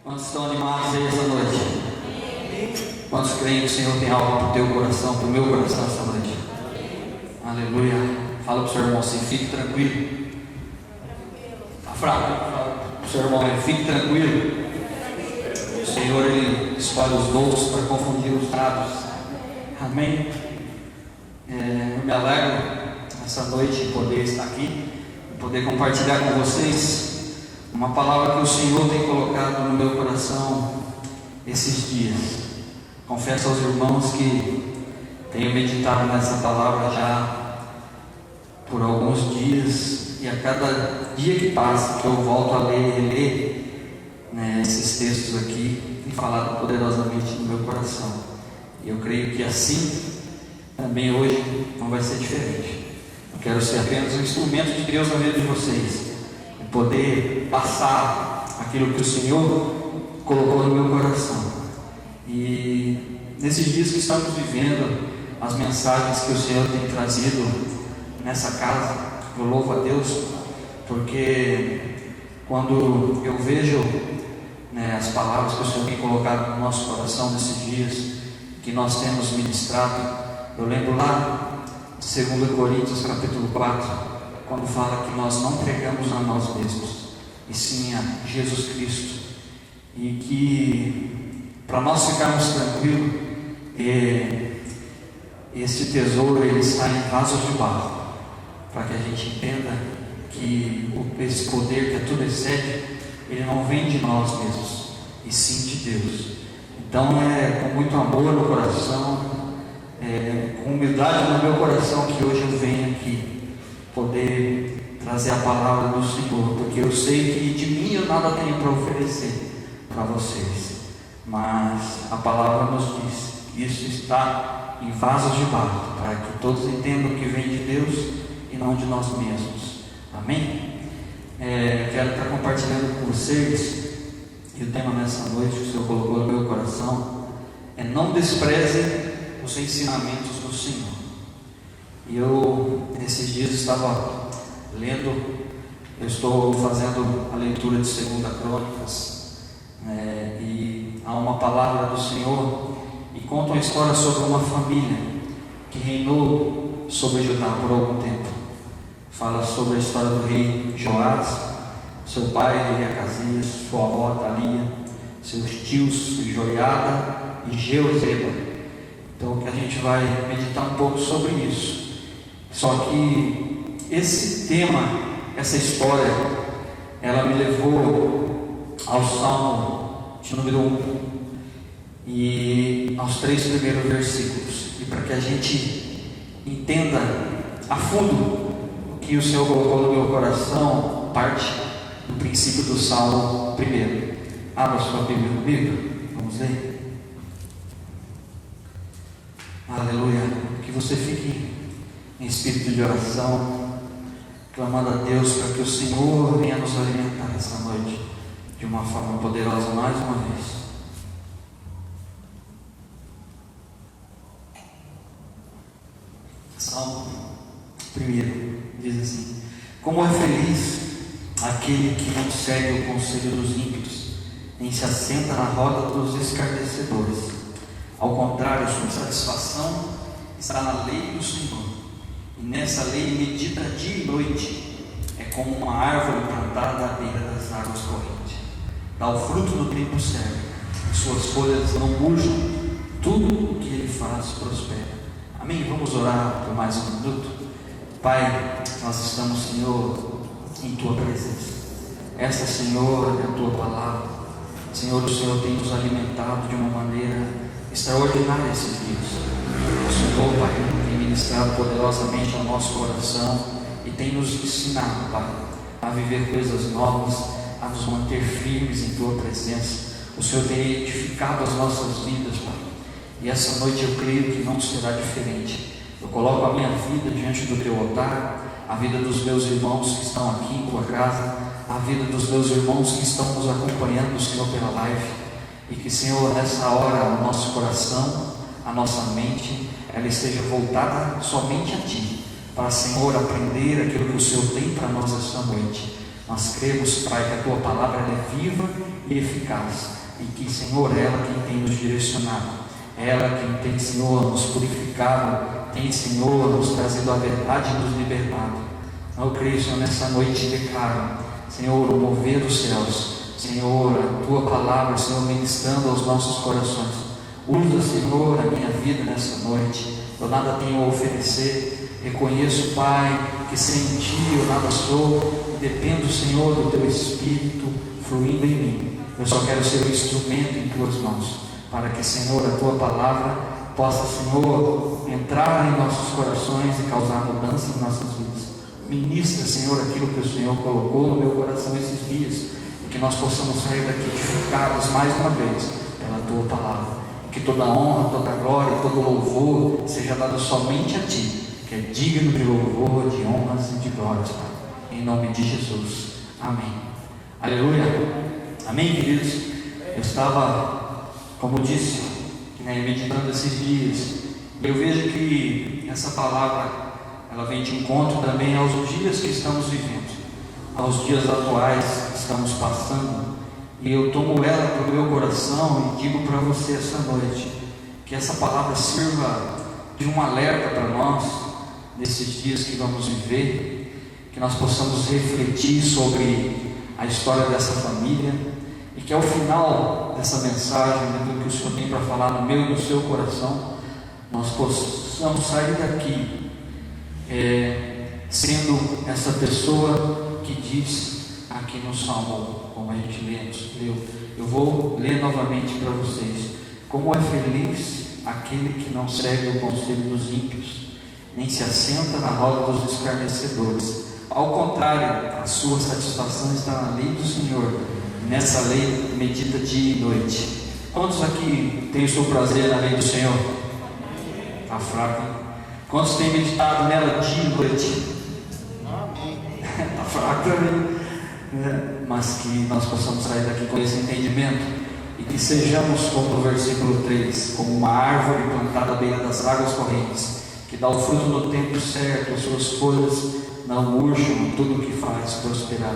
Quantos estão animados aí essa noite? Quantos creem que o Senhor tem algo para o teu coração, para o meu coração essa noite? Aleluia. Fala para o seu irmão assim, fique tranquilo. Está fraco? Fala para o seu irmão, fique tranquilo. O Senhor, Ele escolhe os loucos para confundir os sábios. Amém? Eu me alegro essa noite em poder estar aqui, em poder compartilhar com vocês uma palavra que o Senhor tem colocado no meu coração esses dias. Confesso aos irmãos que tenho meditado nessa palavra já por alguns dias, e a cada dia que passa que eu volto a ler e reler esses textos aqui, tem falado poderosamente no meu coração. E eu creio que assim também hoje não vai ser diferente. Eu quero ser apenas um instrumento de Deus na vida de vocês, e poder passar aquilo que o Senhor colocou no meu coração. E nesses dias que estamos vivendo, as mensagens que o Senhor tem trazido nessa casa, eu louvo a Deus, porque quando eu vejo as palavras que o Senhor tem colocado no nosso coração nesses dias, que nós temos ministrado, eu lembro lá de 2 Coríntios capítulo 4, quando fala que nós não pregamos a nós mesmos, e sim a Jesus Cristo, e que para nós ficarmos tranquilos, esse tesouro ele está em vasos de barro, para que a gente entenda que esse poder que tudo excede, ele não vem de nós mesmos, e sim de Deus. Então com muito amor no coração, com humildade no meu coração, que hoje eu venho aqui poder trazer a palavra do Senhor, porque eu sei que de mim eu nada tenho para oferecer para vocês, mas a palavra nos diz que isso está em vasos de barro, para que todos entendam que vem de Deus e não de nós mesmos. Amém? Quero estar compartilhando com vocês, e o tema nessa noite que o Senhor colocou no meu coração é: não despreze os ensinamentos do Senhor. E eu, nesses dias, estava lendo, eu estou fazendo a leitura de 2 Crônicas, e há uma palavra do Senhor, e conta uma história sobre uma família que reinou sobre Judá por algum tempo. Fala sobre a história do rei Joás, seu pai, o rei Acasias, sua avó Atalia, seus tios Joiada e Jeozeba. Então que a gente vai meditar um pouco sobre isso. Só que esse tema, essa história, ela me levou ao Salmo de número 1 e aos 3 primeiros versículos, e para que a gente entenda a fundo o que o Senhor colocou no meu coração, parte do princípio do Salmo 1. Abra sua Bíblia comigo, vamos ler. Aleluia. Que você fique em espírito de oração, clamando a Deus para que o Senhor venha nos alimentar essa noite de uma forma poderosa mais uma vez. Salmo 1 diz assim: como é feliz aquele que não segue o conselho dos ímpios, nem se assenta na roda dos escarnecedores. Ao contrário, sua satisfação está na lei do Senhor, e nessa lei medita dia e noite. É como uma árvore plantada à beira das águas correntes. Dá o fruto no tempo certo, e suas folhas não murcham. Tudo o que ele faz prospera. Amém? Vamos orar por mais um minuto. Pai, nós estamos, Senhor, em Tua presença. Essa, Senhor, é a Tua palavra. Senhor, o Senhor tem nos alimentado de uma maneira extraordinária esses dias. O Senhor, Pai, tem ministrado poderosamente ao nosso coração e tem nos ensinado, Pai, a viver coisas novas, a nos manter firmes em Tua presença. O Senhor tem edificado as nossas vidas, Pai, e essa noite eu creio que não será diferente. Eu coloco a minha vida diante do Teu altar, a vida dos meus irmãos que estão aqui em Tua casa, a vida dos meus irmãos que estão nos acompanhando, Senhor, pela live. E que, Senhor, nessa hora, o nosso coração, a nossa mente, ela esteja voltada somente a Ti, para, Senhor, aprender aquilo que o Senhor tem para nós esta noite. Nós cremos, Pai, que a Tua palavra é viva e eficaz, e que, Senhor, ela quem tem nos direcionado, ela quem tem, Senhor, nos purificado, tem, Senhor, nos trazido a verdade e nos libertado. Eu creio, Senhor, nessa noite declaro, Senhor, o mover dos céus, Senhor, a Tua palavra, Senhor, ministrando aos nossos corações. Usa, Senhor, a minha vida nessa noite. Eu nada tenho a oferecer. Reconheço, Pai, que sem Ti eu nada sou. Dependo, Senhor, do Teu Espírito fluindo em mim. Eu só quero ser um instrumento em Tuas mãos, para que, Senhor, a Tua palavra possa, Senhor, entrar em nossos corações e causar mudança em nossas vidas. Ministra, Senhor, aquilo que o Senhor colocou no meu coração esses dias, e que nós possamos sair daqui edificados mais uma vez pela Tua palavra. Que toda honra, toda glória, todo louvor seja dado somente a Ti, que é digno de louvor, de honras e de glórias, Pai. Em nome de Jesus. Amém. Aleluia. Amém, queridos? Eu estava, como disse, meditando esses dias. Eu vejo que essa palavra, ela vem de encontro também aos dias que estamos vivendo, aos dias atuais que estamos passando. E eu tomo ela para o meu coração e digo para você essa noite, que essa palavra sirva de um alerta para nós, nesses dias que vamos viver, que nós possamos refletir sobre a história dessa família, e que ao final dessa mensagem, daquilo que o Senhor tem para falar no meu e no seu coração, nós possamos sair daqui sendo essa pessoa que diz aqui no Salmo, como a gente leu. Eu vou ler novamente para vocês. Como é feliz aquele que não segue o conselho dos ímpios, nem se assenta na roda dos escarnecedores. Ao contrário, a sua satisfação está na lei do Senhor, e nessa lei medita dia e noite. Quantos aqui têm o seu prazer na lei do Senhor? Está fraco, hein? Quantos têm meditado nela dia e noite? Está fraco também. Mas que nós possamos sair daqui com esse entendimento, e que sejamos, como no versículo 3, como uma árvore plantada à beira das águas correntes, que dá o fruto no tempo certo, as suas folhas não murcham, tudo o que faz prosperar.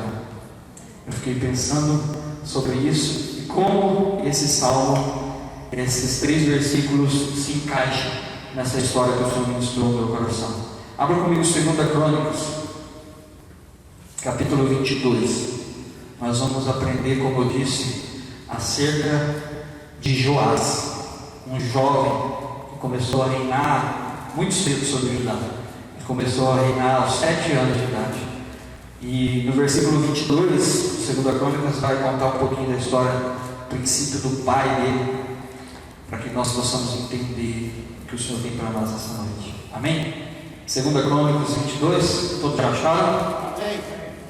Eu fiquei pensando sobre isso, e como esse salmo, esses 3 versículos se encaixam nessa história que o Senhor ministrou no meu coração. Abra comigo 2 Crônicas, capítulo 22, nós vamos aprender, como eu disse, acerca de Joás, um jovem que começou a reinar muito cedo sobre Judá. Ele começou a reinar aos 7 anos de idade. E no versículo 22, 2 Crônicas vai contar um pouquinho da história, do princípio do pai dele, para que nós possamos entender o que o Senhor tem para nós essa noite. Amém? 2 Crônicas 22, todos já acharam?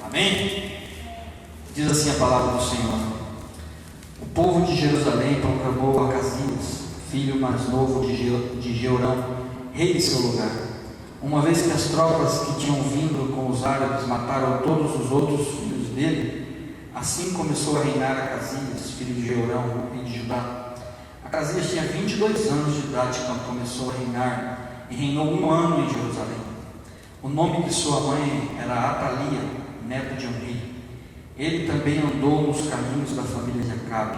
Amém? Diz assim a palavra do Senhor: o povo de Jerusalém proclamou a Acasias, filho mais novo de Jeorão, rei em seu lugar. Uma vez que as tropas que tinham vindo com os árabes mataram todos os outros filhos dele, assim começou a reinar Acasias, filho de Jeorão, rei de Judá. Acasias tinha 22 anos de idade quando começou a reinar, e reinou 1 ano em Jerusalém. O nome de sua mãe era Atalia, neto de um rei. Ele também andou nos caminhos da família de Acabe,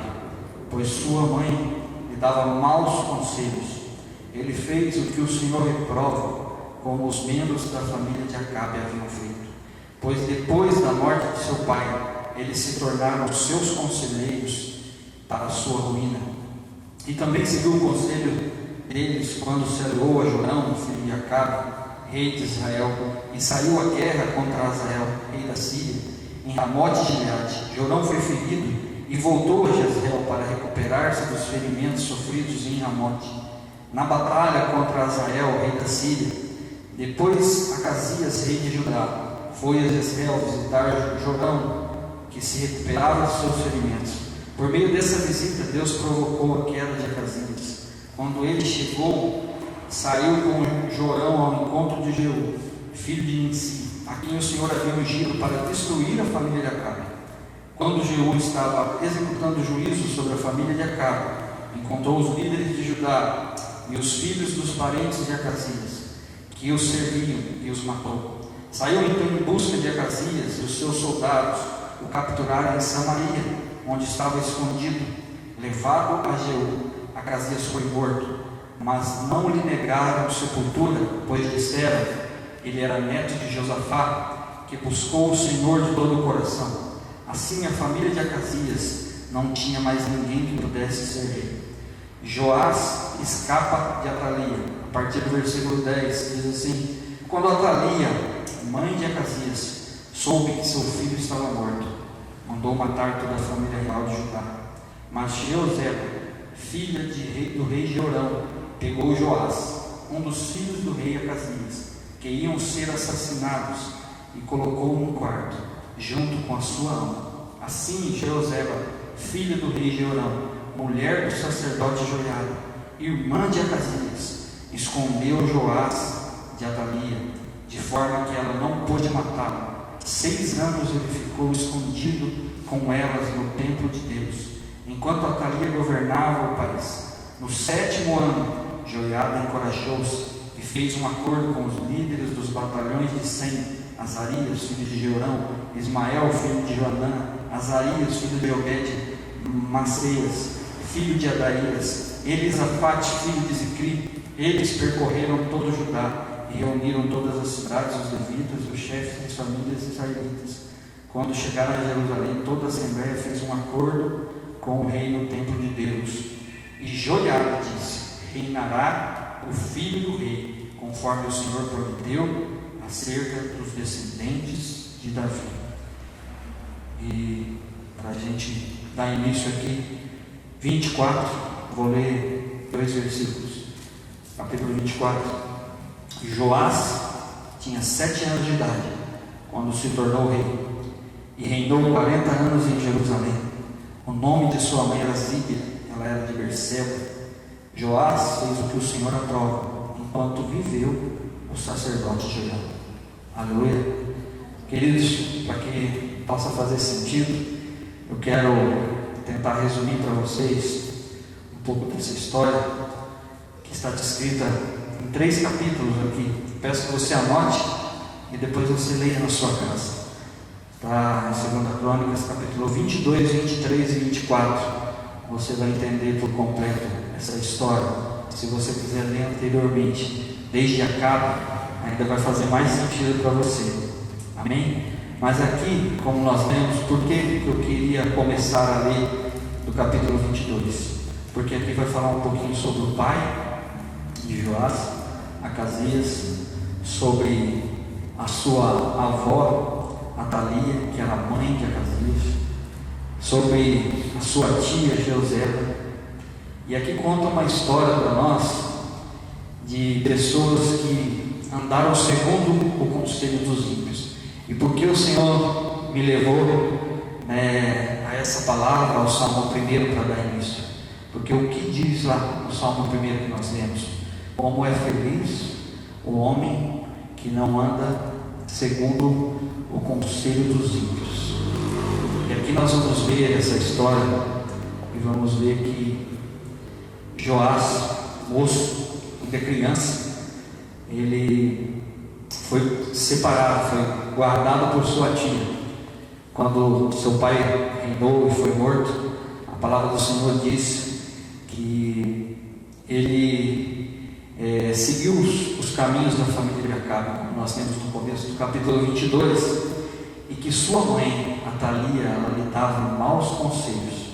pois sua mãe lhe dava maus conselhos. Ele fez o que o Senhor reprova, como os membros da família de Acabe haviam feito, pois depois da morte de seu pai, eles se tornaram seus conselheiros para a sua ruína. E também seguiu o conselho deles quando se aliou a Jorão, filho de Acabe, rei de Israel, e saiu à guerra contra Azael, rei da Síria, em Ramote de Gileade. Jorão foi ferido e voltou a Jezreel para recuperar-se dos ferimentos sofridos em Ramote, na batalha contra Azael, rei da Síria. Depois, Acasias, rei de Judá, foi a Jezreel visitar Jorão, que se recuperava de seus ferimentos. Por meio dessa visita, Deus provocou a queda de Acasias. Quando ele chegou, saiu com Jorão ao encontro de Jeú, filho de Nimsi, a quem o Senhor havia ungido para destruir a família de Acabe. Quando Jeú estava executando juízo sobre a família de Acabe, encontrou os líderes de Judá e os filhos dos parentes de Acasias, que os serviam, e os matou. Saiu então em busca de Acasias, e os seus soldados o capturaram em Samaria, onde estava escondido, levado a Jeú. Acasias foi morto, mas não lhe negaram sepultura, pois disseram: ele era neto de Josafá, que buscou o Senhor de todo o coração. Assim a família de Acasias não tinha mais ninguém que pudesse ser rei. Joás escapa de Atalia. A partir do versículo 10 diz assim: quando Atalia, mãe de Acasias, soube que seu filho estava morto, mandou matar toda a família real de Judá. Mas Jeoseba, filha do rei Jorão, pegou Joás, um dos filhos do rei Acasias, que iam ser assassinados, e colocou-o num quarto, junto com a sua ama. Assim Jeoseba, filha do rei Jorão, mulher do sacerdote Joiada, irmã de Acasias, escondeu Joás de Atalia, de forma que ela não pôde matá-lo. 6 anos ele ficou escondido com elas no templo de Deus, enquanto Atalia governava o país. No 7º ano, Joiada encorajou-se e fez um acordo com os líderes dos batalhões de Sem: Azarias, filho de Jeorão; Ismael, filho de Joanã; Azarias, filho de Obed; Maceias, filho de Adaías; Elisafate, filho de Zicri. Eles percorreram todo Judá e reuniram todas as cidades, os levitas, os chefes das famílias israelitas. Quando chegaram a Jerusalém, toda a assembleia fez um acordo com o rei no templo de Deus. E Joiada disse: reinará o filho do rei, conforme o Senhor prometeu, acerca dos descendentes de Davi. E para a gente dar início aqui, 24, vou ler 2 versículos. Capítulo 24. Joás tinha 7 anos de idade quando se tornou rei, e reinou 40 anos em Jerusalém. O nome de sua mãe era Zíbia, ela era de Berseba. Joás fez o que o Senhor aprova, enquanto viveu o sacerdote Joiada. Aleluia. Queridos, para que possa fazer sentido, eu quero tentar resumir para vocês um pouco dessa história, que está descrita em 3 capítulos aqui. Peço que você anote e depois você leia na sua casa. Está em 2 Crônicas, capítulo 22, 23 e 24. Você vai entender por completo essa história. Se você quiser ler anteriormente, desde Acabe, ainda vai fazer mais sentido para você. Amém? Mas aqui, como nós lemos, por que eu queria começar a ler do capítulo 22? Porque aqui vai falar um pouquinho sobre o pai de Joás, Acasias, sobre a sua avó Atalia, que era mãe de Acasias, sobre a sua tia Jeoseba. E aqui conta uma história para nós de pessoas que andaram segundo o conselho dos ímpios. E por que o Senhor me levou a essa palavra, ao Salmo 1 para dar início? Porque o que diz lá no Salmo 1 que nós lemos? Como é feliz o homem que não anda segundo o conselho dos ímpios. E aqui nós vamos ver essa história e vamos ver que Joás, moço, ainda criança, ele foi separado, foi guardado por sua tia. Quando seu pai reinou e foi morto, a palavra do Senhor diz que ele seguiu os caminhos da família de Acabe, como nós temos no começo do capítulo 22, e que sua mãe, Atalia, ela lhe dava maus conselhos.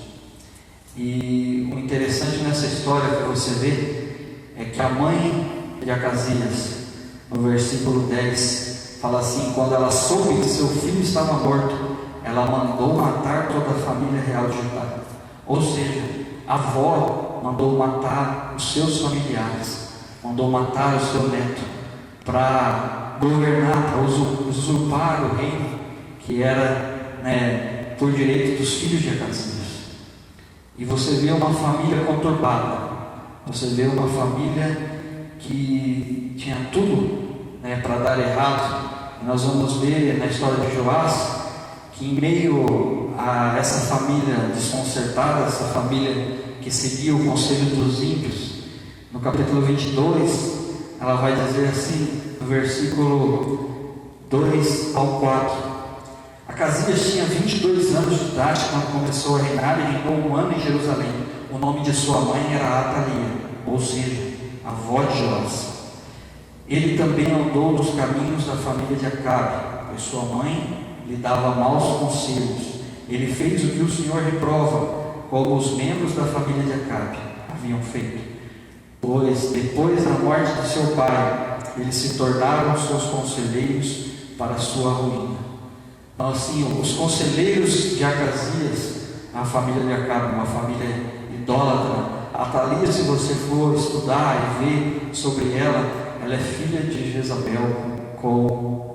E o interessante nessa história que você vê é que a mãe de Acasias, no versículo 10, fala assim: quando ela soube que seu filho estava morto, ela mandou matar toda a família real de Judá. Ou seja, a avó mandou matar os seus familiares, mandou matar o seu neto, para governar, para usurpar o reino que era por direito dos filhos de Acasias. E você vê uma família conturbada, você vê uma família que tinha tudo para dar errado. E nós vamos ver na história de Joás que, em meio a essa família desconcertada, essa família que seguia o conselho dos ímpios, no capítulo 22, ela vai dizer assim, no versículo 2 ao 4: Acasias tinha 22 anos de idade quando começou a reinar e reinou 1 ano em Jerusalém. O nome de sua mãe era Atalia, ou seja, avó de Joás. Ele também andou nos caminhos da família de Acabe, pois sua mãe lhe dava maus conselhos. Ele fez o que o Senhor reprova, como os membros da família de Acabe haviam feito. Pois, depois da morte de seu pai, eles se tornaram seus conselheiros para a sua ruína. Então, assim, os conselheiros de Acasias, a família de Acabe, uma família idólatra. Atalia, se você for estudar e ver sobre ela, ela é filha de Jezabel com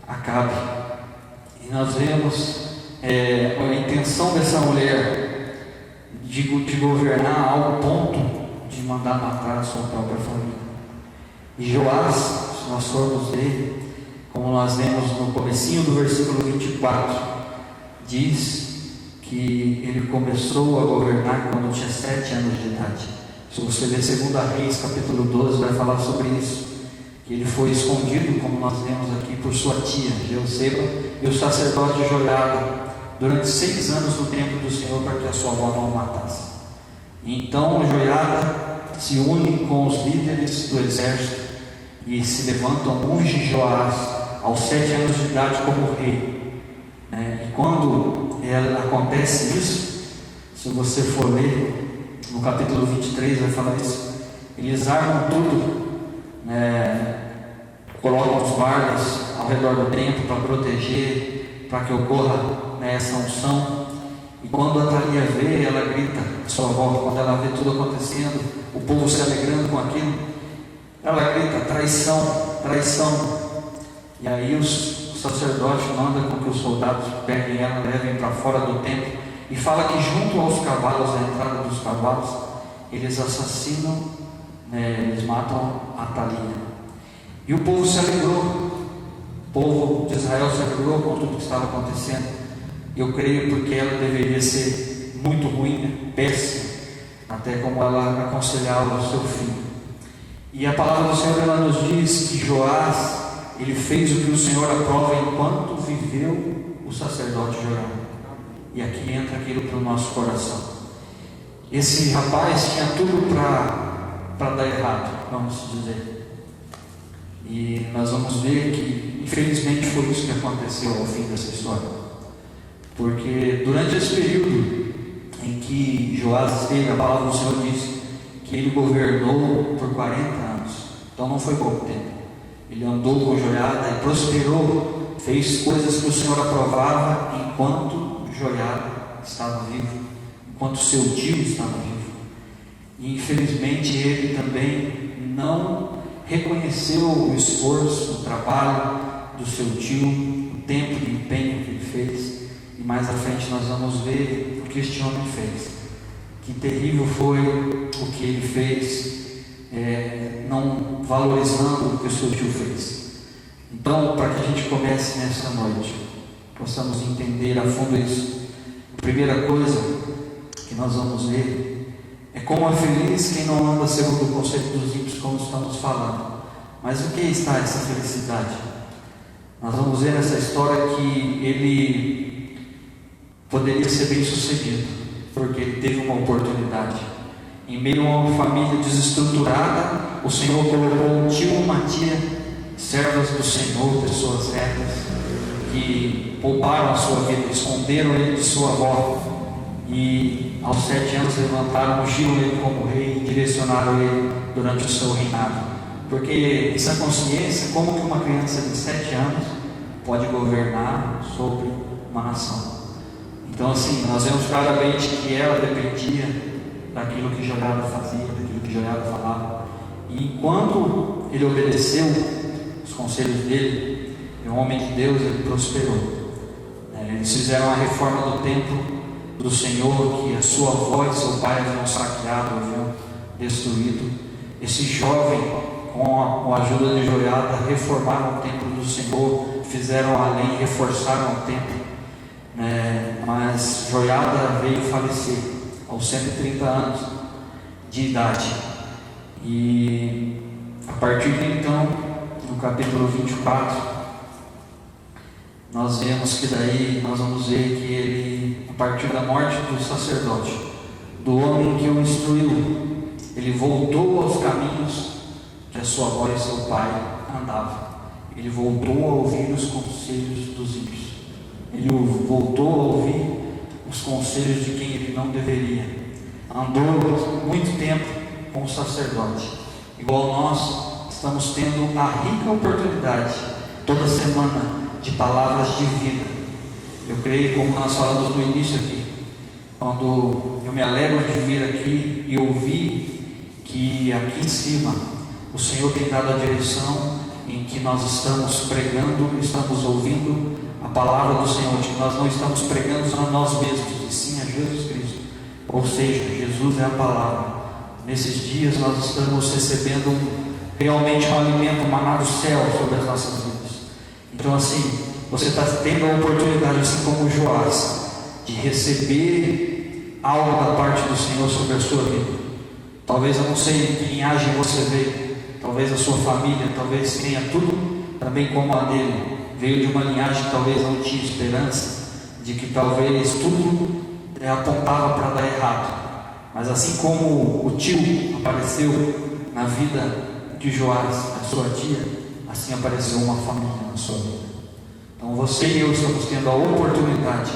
Acabe. E nós vemos a intenção dessa mulher de governar ao ponto de mandar matar a sua própria família. E Joás, se nós formos ver, como nós vemos no comecinho do versículo 24, diz que ele começou a governar quando tinha 7 anos de idade. Se você ler 2 Reis, capítulo 12, vai falar sobre isso. Que ele foi escondido, como nós vemos aqui, por sua tia, Jeuzeba, e o sacerdote Joiada, durante 6 anos no templo do Senhor, para que a sua avó não o matasse. Então Joiada se une com os líderes do exército e se levantam, unge Joás aos 7 anos de idade como rei. E quando acontece isso, se você for ler no capítulo 23, vai falar isso. Eles armam tudo, colocam os guardas ao redor do templo para proteger, para que ocorra essa unção. E quando a Atalia vê, ela grita à sua volta, quando ela vê tudo acontecendo, o povo se alegrando com aquilo, ela grita: traição, traição. E aí o sacerdote manda com que os soldados peguem ela, levem para fora do templo, e fala que junto aos cavalos, à entrada dos cavalos, eles assassinam, eles matam a Atalia. E o povo se alegrou, o povo de Israel se alegrou com tudo que estava acontecendo. Eu creio porque ela deveria ser muito ruim, péssima, até como ela aconselhava o seu filho. E a palavra do Senhor, ela nos diz que Joás, ele fez o que o Senhor aprova enquanto viveu o sacerdote Jorão. E aqui entra aquilo para o nosso coração. Esse rapaz tinha tudo para dar errado, vamos dizer. E nós vamos ver que, infelizmente, foi isso que aconteceu ao fim dessa história. Porque durante esse período em que Joás esteve, a palavra do Senhor diz que ele governou por 40 anos. Então não foi pouco tempo. Ele andou com Joiada e prosperou, fez coisas que o Senhor aprovava enquanto Joiada estava vivo, enquanto seu tio estava vivo. E infelizmente ele também não reconheceu o esforço, o trabalho do seu tio, o tempo e empenho que ele fez. E mais à frente nós vamos ver o que este homem fez. Que terrível foi o que ele fez, não valorizando o que o seu tio fez. Então, para que a gente comece nessa noite, possamos entender a fundo isso, a primeira coisa que nós vamos ver é como é feliz quem não anda segundo o conceito dos ímpios, como estamos falando. Mas o que está essa felicidade? Nós vamos ver nessa história que ele poderia ser bem sucedido, porque ele teve uma oportunidade. Em meio a uma família desestruturada, o Senhor colocou um tio e uma tia, servas do Senhor, pessoas retas, que pouparam a sua vida, esconderam ele de sua avó, e aos 7 anos levantaram, ungiram ele como rei e direcionaram ele durante o seu reinado. Porque essa consciência, como que uma criança de 7 anos pode governar sobre uma nação? Então, assim, nós vemos claramente que ela dependia daquilo que Joiada fazia, daquilo que Joiada falava. E enquanto ele obedeceu os conselhos dele, um homem de Deus, ele prosperou. Eles fizeram a reforma do templo do Senhor, que a sua avó e seu pai haviam saqueado, haviam destruído. Esse jovem, com a ajuda de Joiada, reformaram o templo do Senhor, fizeram a lei, reforçaram o templo. Mas Joiada veio falecer aos 130 anos de idade. E a partir de então, no capítulo 24, nós vemos que daí nós vamos ver que ele, a partir da morte do sacerdote, do homem que o instruiu, ele voltou aos caminhos que a sua avó e seu pai andavam. Ele voltou a ouvir os conselhos dos ímpios. Ele voltou a ouvir os conselhos de quem ele não deveria. Andou muito tempo com o sacerdote. Igual nós estamos tendo a rica oportunidade, toda semana, de palavras de vida. Eu creio, como nós falamos no início aqui, quando eu me alegro de vir aqui e ouvir que aqui em cima o Senhor tem dado a direção em que nós estamos pregando, estamos ouvindo a palavra do Senhor, de que nós não estamos pregando a nós mesmos, e sim a Jesus Cristo. Ou seja, Jesus é a palavra. Nesses dias nós estamos recebendo realmente um alimento, maná do céu sobre as nossas vidas. Então assim, você está tendo a oportunidade, assim como Joás, de receber algo da parte do Senhor sobre a sua vida. Talvez eu não sei de que linhagem você veio, talvez a sua família, talvez tenha tudo também como a dele, veio de uma linhagem que talvez não tinha esperança, de que talvez tudo apontava para dar errado. Mas assim como o tio apareceu na vida de Joás, a sua tia, assim apareceu uma família na sua vida. Então você e eu estamos tendo a oportunidade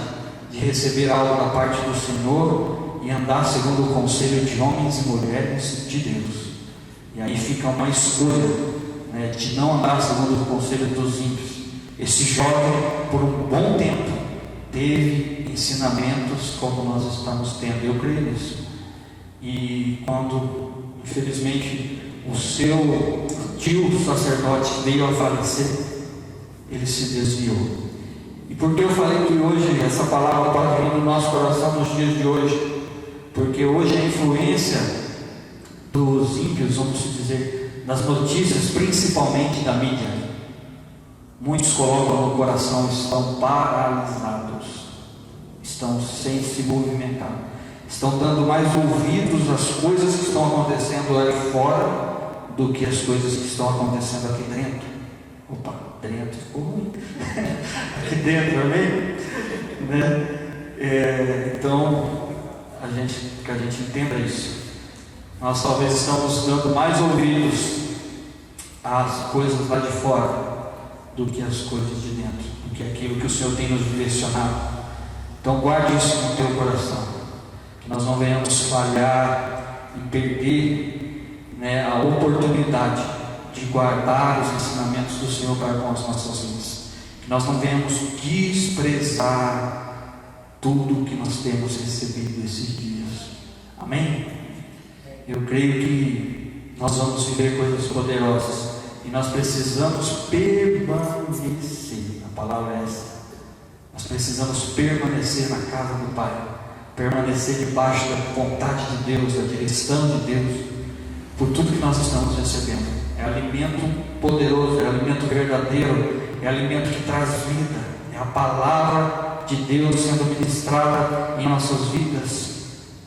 de receber algo da parte do Senhor e andar segundo o conselho de homens e mulheres de Deus. E aí fica uma escolha, né, de não andar segundo o conselho dos ímpios. Esse jovem, por um bom tempo, teve ensinamentos como nós estamos tendo. Eu creio nisso. E quando, infelizmente, o seu tio sacerdote veio a falecer, ele se desviou. E por que eu falei que hoje essa palavra pode vir no nosso coração nos dias de hoje? Porque hoje a influência dos ímpios, vamos dizer, das notícias, principalmente da mídia, muitos colocam no coração, estão paralisados, estão sem se movimentar, estão dando mais ouvidos às coisas que estão acontecendo aí fora do que as coisas que estão acontecendo aqui dentro. Opa, dentro, ficou ruim. Aqui dentro, amém? Né? Então, que a gente entenda isso. Nós talvez estamos dando mais ouvidos às coisas lá de fora do que às coisas de dentro, do que aquilo que o Senhor tem nos direcionado. Então guarde isso no teu coração, que nós não venhamos falhar e perder, né, a oportunidade de guardar os ensinamentos do Senhor para com as nossas vidas, que nós não venhamos desprezar tudo que nós temos recebido esses dias. Amém? Eu creio que nós vamos viver coisas poderosas e nós precisamos permanecer. A palavra é essa. Nós precisamos permanecer na casa do Pai, permanecer debaixo da vontade de Deus, da direção de Deus, por tudo que nós estamos recebendo. É alimento poderoso, é alimento verdadeiro, é alimento que traz vida, é a palavra de Deus sendo ministrada em nossas vidas.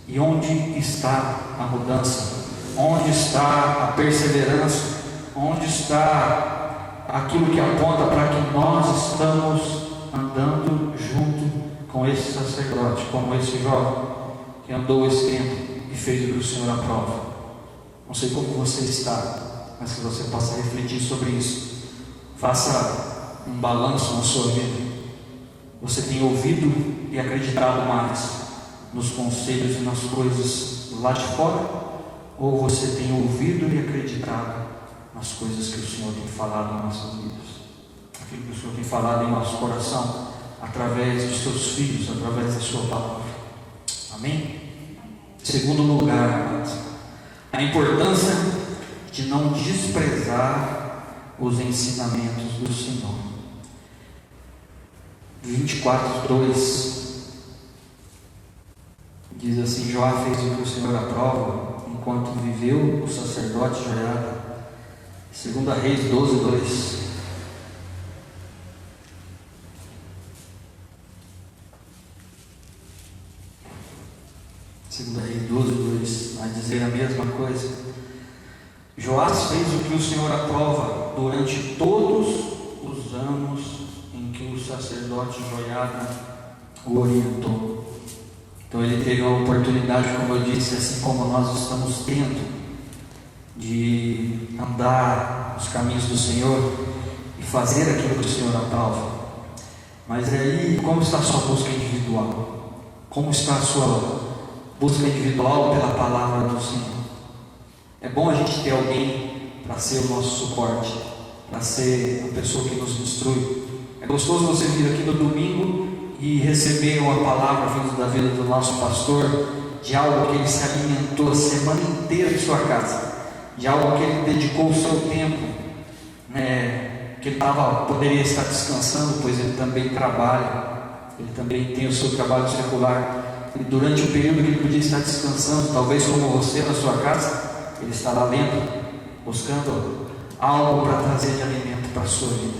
E onde está a mudança? Onde está a perseverança? Onde está aquilo que aponta para que nós estamos andando junto com esse sacerdote, como esse jovem que andou esse tempo e fez o que o Senhor aprova? Não sei como você está, mas que você possa refletir sobre isso. Faça um balanço na sua vida. Você tem ouvido e acreditado mais nos conselhos e nas coisas lá de fora? Ou você tem ouvido e acreditado nas coisas que o Senhor tem falado em nossas vidas? Aquilo que o Senhor tem falado em nosso coração, através dos seus filhos, através da sua palavra. Amém? Segundo lugar, a importância de não desprezar os ensinamentos do Senhor. 24:2 diz assim: Joá fez o que o Senhor aprova enquanto viveu o sacerdote Joiada. 2 Reis 12:2. Reis 12:2 vai dizer a mesma coisa. Joás fez o que o Senhor aprova durante todos os anos em que o sacerdote Joiada o orientou. Então ele teve a oportunidade, como eu disse, assim como nós estamos tendo, de andar nos caminhos do Senhor e fazer aquilo que o Senhor aprova. Mas aí, como está a sua busca individual? Como está a sua busca individual pela palavra do Senhor? É bom a gente ter alguém para ser o nosso suporte, para ser a pessoa que nos instrui. É gostoso você vir aqui no domingo e receber uma palavra vinda da vida do nosso pastor, de algo que ele se alimentou a semana inteira em sua casa, de algo que ele dedicou o seu tempo, que ele poderia estar descansando, pois ele também trabalha, ele também tem o seu trabalho secular, e durante o período que ele podia estar descansando, talvez como você na sua casa, ele estará lendo, buscando algo para trazer de alimento para a sua vida,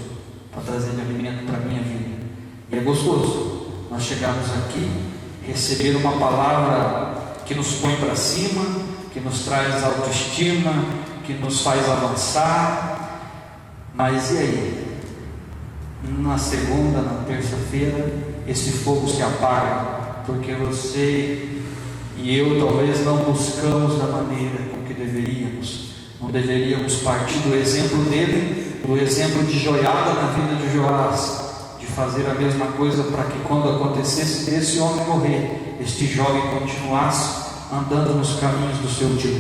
para trazer de alimento para a minha vida. E é gostoso nós chegarmos aqui, receber uma palavra que nos põe para cima, que nos traz autoestima, que nos faz avançar. Mas e aí? Na segunda, na terça-feira, esse fogo se apaga, porque você e eu talvez não buscamos da maneira com que deveríamos. Não deveríamos partir do exemplo dele, do exemplo de Joiada na vida de Joás, de fazer a mesma coisa para que quando acontecesse desse homem morrer, este jovem continuasse andando nos caminhos do seu tio.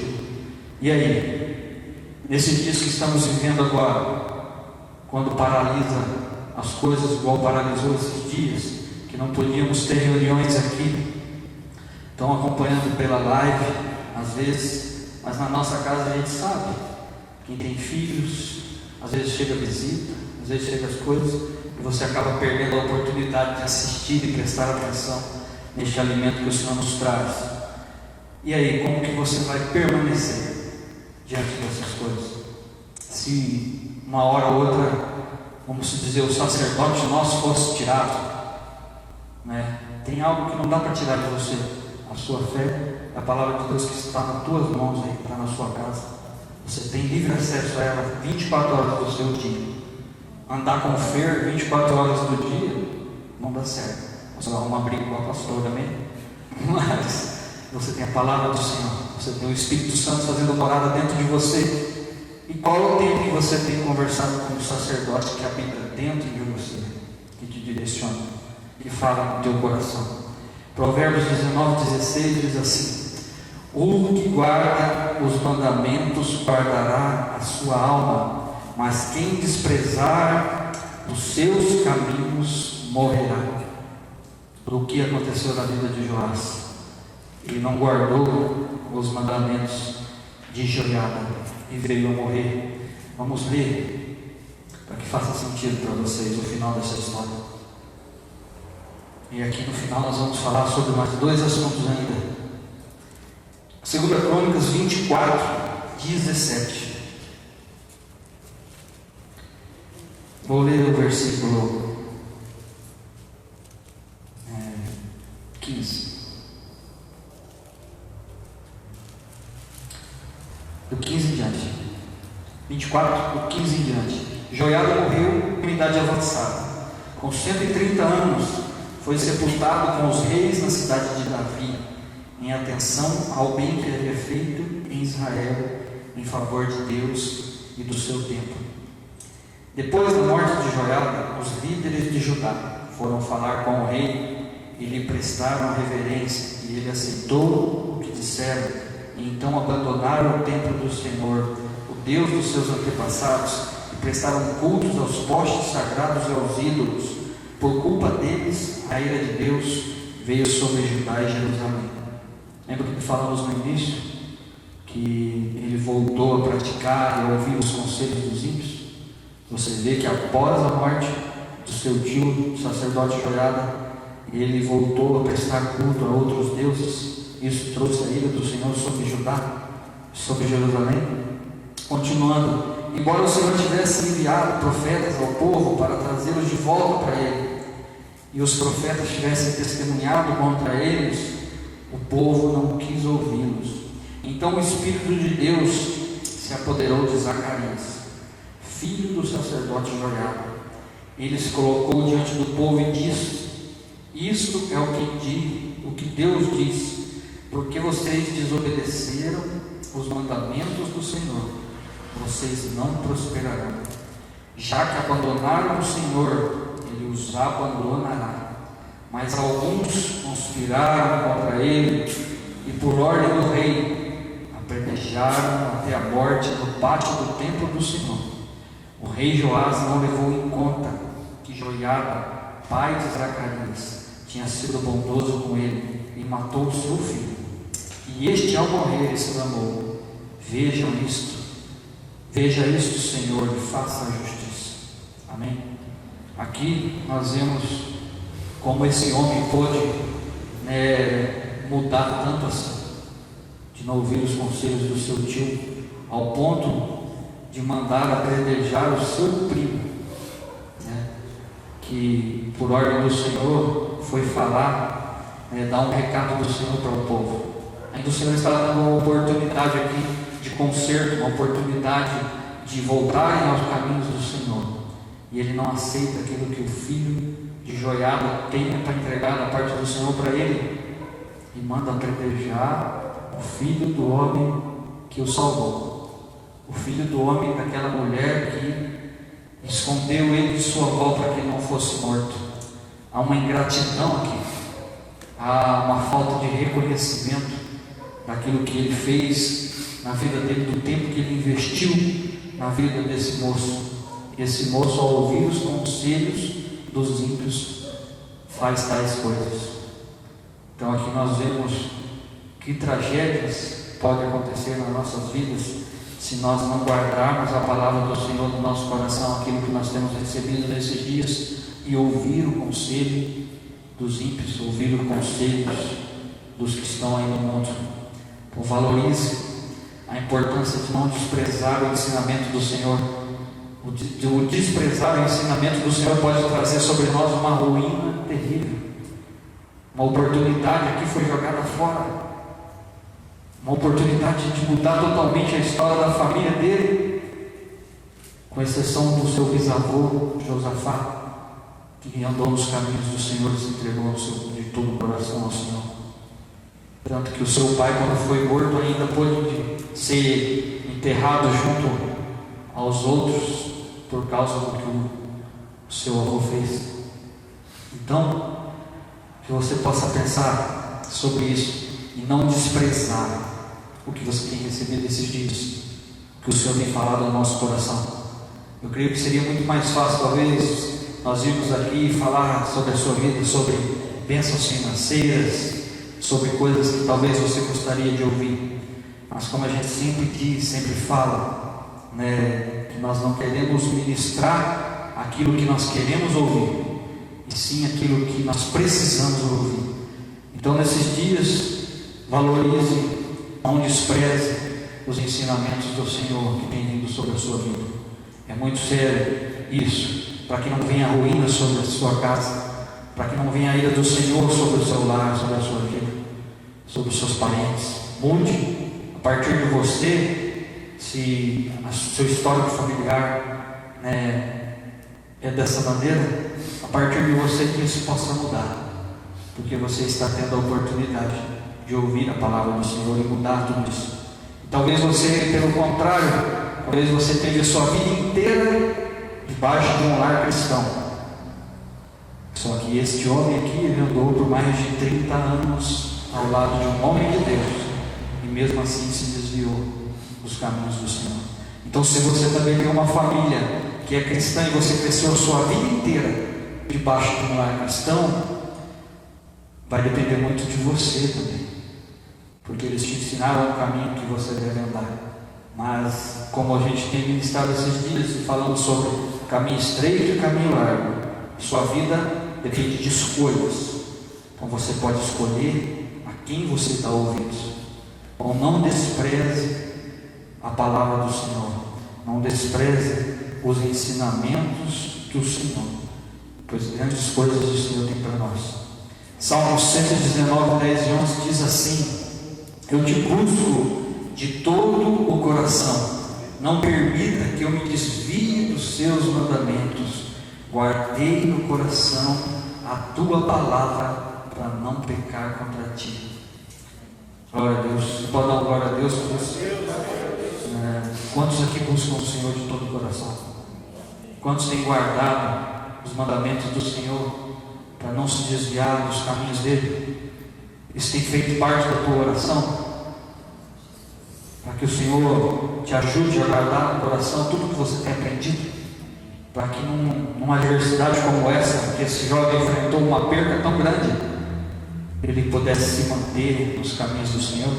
E aí, nesses dias que estamos vivendo agora, quando paralisa as coisas igual paralisou esses dias, que não podíamos ter reuniões aqui, estão acompanhando pela live, às vezes, mas na nossa casa a gente sabe, quem tem filhos, às vezes chega visita, às vezes chega as coisas, e você acaba perdendo a oportunidade de assistir e prestar atenção neste alimento que o Senhor nos traz. E aí, como que você vai permanecer diante dessas coisas? Se uma hora ou outra, vamos dizer, o sacerdote nosso fosse tirado, tem algo que não dá para tirar de você, a sua fé, a palavra de Deus que está nas tuas mãos, aí, está na sua casa. Você tem livre acesso a ela 24 horas do seu dia. Andar com fer 24 horas do dia não dá certo. Você vai arrumar briga com a pastora, amém? Mas você tem a palavra do Senhor, você tem o Espírito Santo fazendo morada dentro de você. E qual é o tempo que você tem conversado com o sacerdote que habita dentro de você, que te direciona, que fala no teu coração? Provérbios 19:16 diz assim: o que guarda os mandamentos guardará a sua alma, mas quem desprezar os seus caminhos morrerá. O que aconteceu na vida de Joás? Ele não guardou os mandamentos de Joiada e veio a morrer. Vamos ler, para que faça sentido para vocês o final dessa história. E aqui no final nós vamos falar sobre mais dois assuntos ainda. 2 Crônicas 24:17. Vou ler o versículo 15. Do 15 em diante. 24, do 15 em diante. Joiada morreu em idade avançada. Com 130 anos, foi sepultado com os reis na cidade de Davi, em atenção ao bem que ele havia feito em Israel, em favor de Deus e do seu templo. Depois da morte de Joiada, os líderes de Judá foram falar com o rei e lhe prestaram reverência, e ele aceitou o que disseram, e então abandonaram o templo do Senhor, o Deus dos seus antepassados, e prestaram cultos aos postes sagrados e aos ídolos. Por culpa deles, a ira de Deus veio sobre Judá e Jerusalém. Lembra que falamos no início? Que ele voltou a praticar e a ouvir os conselhos dos ímpios? Você vê que após a morte do seu tio, o sacerdote Joiada, ele voltou a prestar culto a outros deuses. Isso trouxe a ira do Senhor sobre Judá, sobre Jerusalém. Continuando, embora o Senhor tivesse enviado profetas ao povo para trazê-los de volta para ele, e os profetas tivessem testemunhado contra eles, o povo não quis ouvi-los. Então o Espírito de Deus se apoderou de Zacarias, filho do sacerdote Joiada, Ele se colocou diante do povo e disse: isto é o que Deus diz, porque vocês desobedeceram os mandamentos do Senhor, vocês não prosperarão. Já que abandonaram o Senhor, Ele os abandonará. Mas alguns conspiraram contra ele e, por ordem do rei, apedrejaram até a morte no pátio do templo do Senhor. O rei Joás não levou em conta que Joiada, pai de Zacarias, tinha sido bondoso com ele e matou o seu filho. E este, ao morrer, exclamou: veja isto, Senhor, e faça a justiça. Amém? Aqui nós vemos como esse homem pôde mudar tanto assim, de não ouvir os conselhos do seu tio, ao ponto de mandar apedrejar o seu primo, que por ordem do Senhor foi falar, dar um recado do Senhor para o povo. Ainda o Senhor está dando uma oportunidade aqui de conserto, uma oportunidade de voltarem aos caminhos do Senhor, e ele não aceita aquilo que o filho de Joiada tenha para entregar da parte do Senhor para ele, e manda apedrejar o filho do homem que o salvou, o filho do homem daquela mulher que escondeu ele de sua avó para que ele não fosse morto. Há uma ingratidão aqui, há uma falta de reconhecimento daquilo que ele fez na vida dele, do tempo que ele investiu na vida desse moço. Esse moço, ao ouvir os conselhos dos ímpios, faz tais coisas. Então aqui nós vemos que tragédias podem acontecer nas nossas vidas se nós não guardarmos a palavra do Senhor no nosso coração, aquilo que nós temos recebido nesses dias, e ouvir o conselho dos ímpios, ouvir o conselho dos que estão aí no mundo. Então valorize a importância de não desprezar o ensinamento do Senhor. O desprezar o ensinamento do Senhor pode trazer sobre nós uma ruína terrível. Uma oportunidade aqui foi jogada fora, uma oportunidade de mudar totalmente a história da família dele, com exceção do seu bisavô Josafá, que andou nos caminhos do Senhor e se entregou de todo o coração ao Senhor. Tanto que o seu pai, quando foi morto, ainda pôde ser enterrado junto aos outros por causa do que o seu avô fez. Então, que você possa pensar sobre isso e não desprezar o que você tem recebido esses dias, que o Senhor tem falado ao nosso coração. Eu creio que seria muito mais fácil, talvez, nós irmos aqui falar sobre a sua vida, sobre bênçãos financeiras, sobre coisas que talvez você gostaria de ouvir. Mas como a gente sempre diz, sempre fala, que nós não queremos ministrar aquilo que nós queremos ouvir, e sim aquilo que nós precisamos ouvir. Então nesses dias, valorize, não despreze os ensinamentos do Senhor que tem vindo sobre a sua vida. É muito sério isso, para que não venha ruína sobre a sua casa, para que não venha a ira do Senhor sobre o seu lar, sobre a sua vida, sobre os seus parentes. Mude a partir de você, se o seu histórico familiar é dessa maneira, a partir de você que isso possa mudar, porque você está tendo a oportunidade de ouvir a palavra do Senhor e mudar tudo isso. E talvez você, pelo contrário, talvez você teve a sua vida inteira debaixo de um lar cristão. Só que este homem aqui, ele andou por mais de 30 anos ao lado de um homem de Deus, e mesmo assim se desviou dos caminhos do Senhor. Então, se você também tem uma família que é cristã e você cresceu a sua vida inteira debaixo de um lar cristão, vai depender muito de você também, porque eles te ensinaram o caminho que você deve andar. Mas como a gente tem ministrado esses dias, falando sobre caminho estreito e caminho largo, sua vida depende de escolhas. Então você pode escolher a quem você dá ouvidos. Então não despreze a palavra do Senhor, não despreze os ensinamentos do Senhor, pois grandes coisas o Senhor tem para nós. Salmo 119, 10 e 11 diz assim: eu te busco de todo o coração, não permita que eu me desvie dos seus mandamentos. guardei no coração a tua palavra para não pecar contra ti. Glória a Deus. Você pode dar glória a Deus por isso? Quantos aqui buscam o Senhor de todo o coração? Quantos têm guardado os mandamentos do Senhor para não se desviar dos caminhos dele? Isso tem feito parte da tua oração? Para que o Senhor te ajude a guardar no coração tudo que você tem aprendido, para que numa adversidade como essa, que esse jovem enfrentou uma perda tão grande, ele pudesse se manter nos caminhos do Senhor,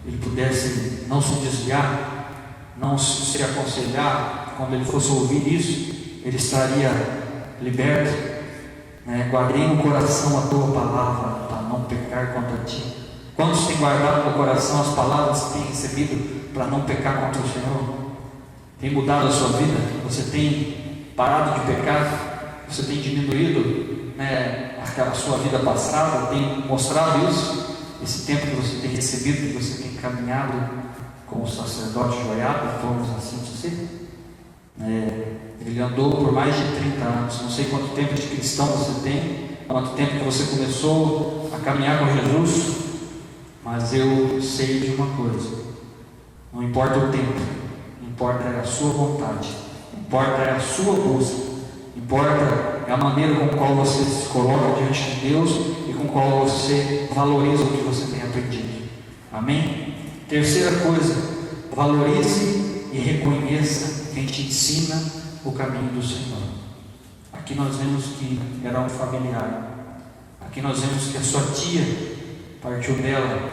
ele pudesse não se desviar, não se aconselhar. Quando ele fosse ouvir isso, ele estaria liberto. Guardei no coração a tua palavra para não pecar contra ti. Quantos têm guardado no coração as palavras que têm recebido para não pecar contra o Senhor? Tem mudado a sua vida? Você tem parado de pecar? Você tem diminuído aquela sua vida passada? Tem mostrado isso? Esse tempo que você tem recebido, que você tem caminhado com o sacerdote Joiada, vamos assim dizer? Ele andou por mais de 30 anos. Não sei quanto tempo de cristão você tem, quanto tempo que você começou a caminhar com Jesus, mas eu sei de uma coisa: não importa o tempo, importa é a sua vontade, importa é a sua busca, importa é a maneira com qual você se coloca diante de Deus e com qual você valoriza o que você tem aprendido. Amém? Terceira coisa: valorize e reconheça quem te ensina o caminho do Senhor. Aqui nós vemos que era um familiar. Aqui nós vemos que a sua tia partiu dela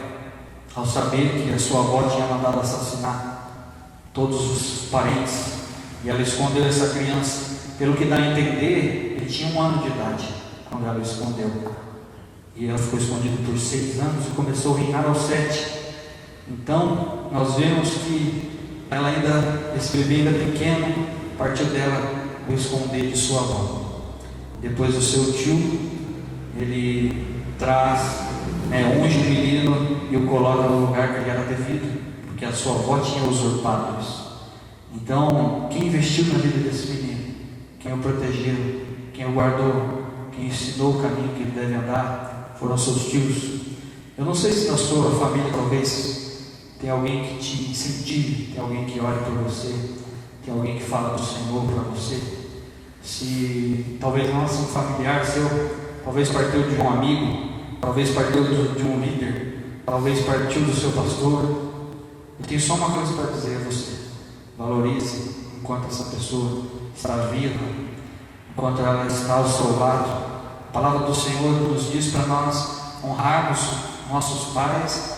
ao saber que a sua avó tinha mandado assassinar todos os parentes, e ela escondeu essa criança. Pelo que dá a entender, ele tinha 1 ano de idade quando ela escondeu, e ela ficou escondida por 6 anos e começou a reinar aos 7. Então nós vemos que ela ainda, esse bebê ainda pequeno, partiu dela o esconder de sua avó. Depois o seu tio, ele traz, unge o menino e o coloca no lugar que lhe era devido, porque a sua avó tinha usurpado isso. Então, quem investiu na vida desse menino, quem o protegeu, quem o guardou, quem ensinou o caminho que ele deve andar, foram seus tios. Eu não sei se na sua família talvez tem alguém que te incentive, tem alguém que ore por você, tem alguém que fala do Senhor para você. Se talvez não assim um familiar seu, talvez partiu de um amigo, talvez partiu de um líder, talvez partiu do seu pastor. Eu tenho só uma coisa para dizer a você: valorize enquanto essa pessoa está viva, enquanto ela está ao seu lado. A palavra do Senhor nos diz para nós honrarmos nossos pais,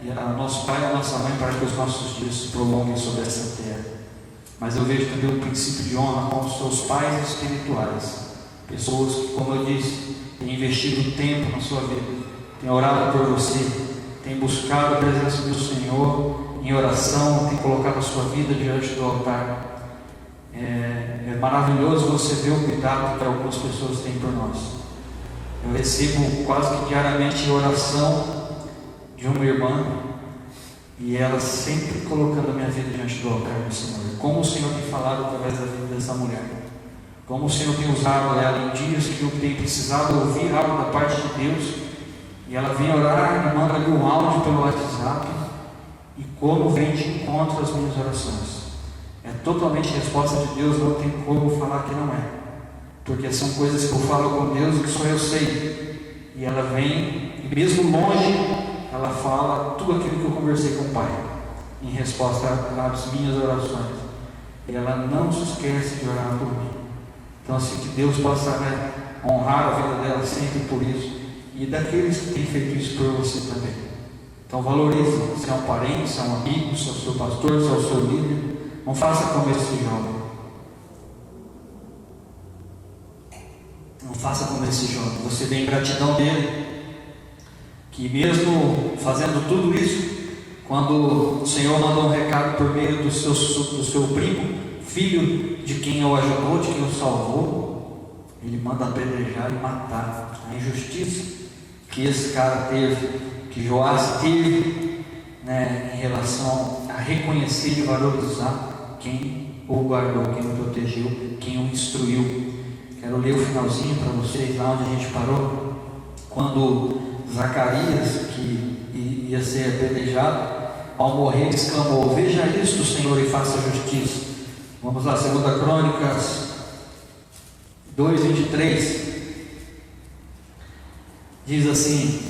e a nosso pai e a nossa mãe, para que os nossos dias se prolonguem sobre essa terra. Mas eu vejo também o princípio de honra com os seus pais espirituais, pessoas que, como eu disse, têm investido tempo na sua vida, têm orado por você, têm buscado a presença do Senhor em oração, têm colocado a sua vida diante do altar. É maravilhoso você ver o cuidado que algumas pessoas têm por nós. Eu recebo quase que diariamente oração de uma irmã, e ela sempre colocando a minha vida diante do altar do Senhor. Como o Senhor tem falado através da vida dessa mulher, como o Senhor tem usado ela em dias que eu tenho precisado ouvir algo da parte de Deus, e ela vem orar, me manda ali um áudio pelo WhatsApp, e como vem de encontro às minhas orações. É totalmente resposta de Deus, não tem como falar que não é, porque são coisas que eu falo com Deus e que só eu sei, e ela vem, e mesmo longe, ela fala tudo aquilo que eu conversei com o Pai, em resposta às minhas orações, e ela não se esquece de orar por mim. Então, assim, que Deus possa honrar a vida dela sempre por isso, e daqueles que têm feito isso por você também. Então valorize, se é um parente, se é um amigo, se é o seu pastor, se é o seu líder. Não faça como esse jovem. Não faça como esse jovem. Você vê a ingratidão dele, que mesmo fazendo tudo isso, quando o Senhor mandou um recado por meio do seu primo, filho de quem o ajudou, de quem o salvou, ele manda apedrejar e matar. A injustiça que esse cara teve, que Joás teve, em relação a reconhecer e valorizar quem o guardou, quem o protegeu, quem o instruiu. Quero ler o finalzinho para vocês, lá onde a gente parou, quando Zacarias, que ia ser apedrejado, ao morrer exclamou: veja isto, Senhor, e faça justiça. Vamos lá, 2 Crônicas 2:23, diz assim: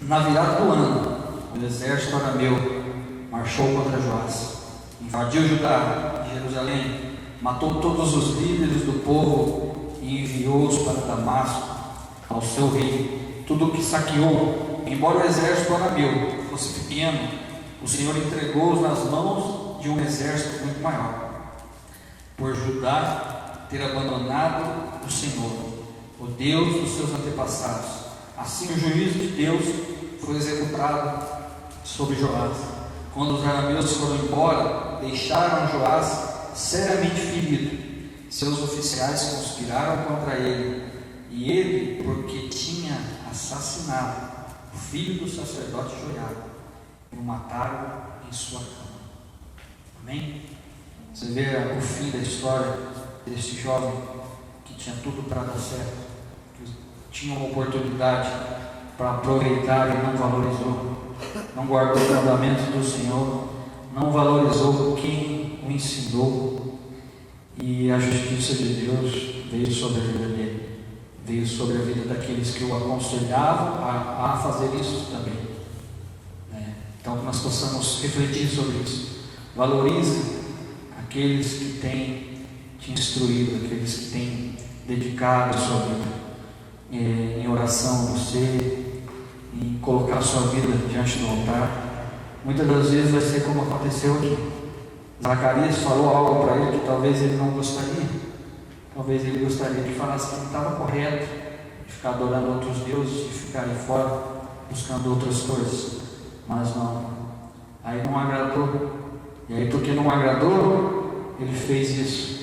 na virada do ano, o exército arameu marchou contra Joás, invadiu Judá e Jerusalém, matou todos os líderes do povo e enviou-os para Damasco, ao seu rei. Tudo o que saqueou, embora o exército arameu fosse pequeno, o Senhor entregou-os nas mãos de um exército muito maior, por Judá ter abandonado o Senhor, o Deus dos seus antepassados. Assim o juízo de Deus foi executado sobre Joás. Quando os arameus foram embora, deixaram Joás seriamente ferido. Seus oficiais conspiraram contra ele, e ele, porque tinha assassinado o filho do sacerdote Joiada, o mataram em sua cama. Amém? Você vê o fim da história desse jovem que tinha tudo para dar certo, que tinha uma oportunidade para aproveitar e não valorizou, não guardou os mandamentos do Senhor, não valorizou quem o ensinou, e a justiça de Deus veio sobre a vida dele, veio sobre a vida daqueles que o aconselhavam a fazer isso também. Então que nós possamos refletir sobre isso. Valorize aqueles que têm te instruído, aqueles que têm dedicado a sua vida em oração a você, em colocar a sua vida diante do altar. Muitas das vezes vai ser como aconteceu aqui. Zacarias falou algo para ele que talvez ele não gostaria. Talvez ele gostaria de falar que não estava correto, de ficar adorando outros deuses, de ficar aí fora buscando outras coisas. Mas não, aí não agradou. E aí, porque não agradou, ele fez isso.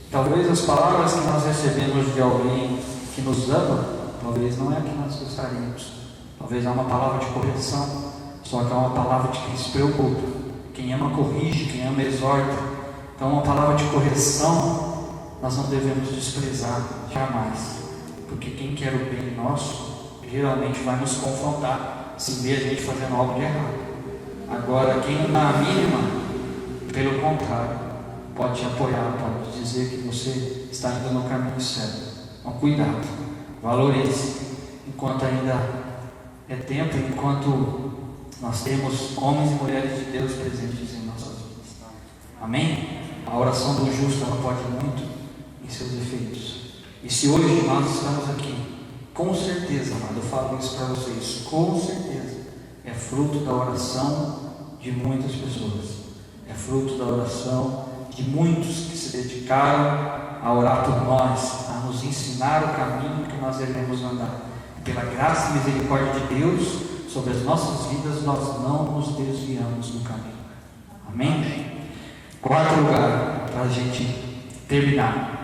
Talvez as palavras que nós recebemos de alguém que nos ama, talvez não é a que nós gostaríamos. Talvez é uma palavra de correção, só que é uma palavra de quem se preocupa. Quem ama corrige, quem ama exorta. Então uma palavra de correção nós não devemos desprezar jamais, porque quem quer o bem nosso geralmente vai nos confrontar se vê a gente fazendo algo de errado. Agora quem não dá a mínima, pelo contrário, pode te apoiar, pode dizer que você está indo no caminho certo. Então cuidado, valorize enquanto ainda é tempo, enquanto nós temos homens e mulheres de Deus presentes em nossas vidas. Amém? A oração do justo, ela pode muito em seus efeitos. E se hoje nós estamos aqui, com certeza, amado, eu falo isso para vocês, com certeza, é fruto da oração de muitas pessoas. É fruto da oração de muitos que se dedicaram a orar por nós, a nos ensinar o caminho que nós devemos andar. Pela graça e misericórdia de Deus sobre as nossas vidas, nós não nos desviamos do caminho. Amém? Quarto lugar, para a gente terminar.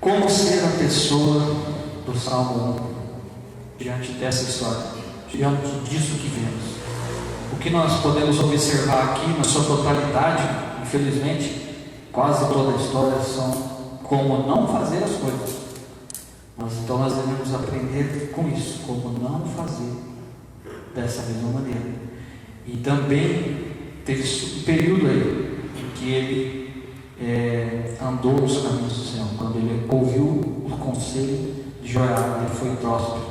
Como ser a pessoa do Salmo 1 diante dessa história, diante disso que vemos? O que nós podemos observar aqui na sua totalidade, infelizmente, quase toda a história são como não fazer as coisas. Mas então nós devemos aprender com isso, como não fazer dessa mesma maneira. E também teve um período aí em que ele andou os caminhos do Senhor, quando ele ouviu o conselho de Joiada, ele foi próspero.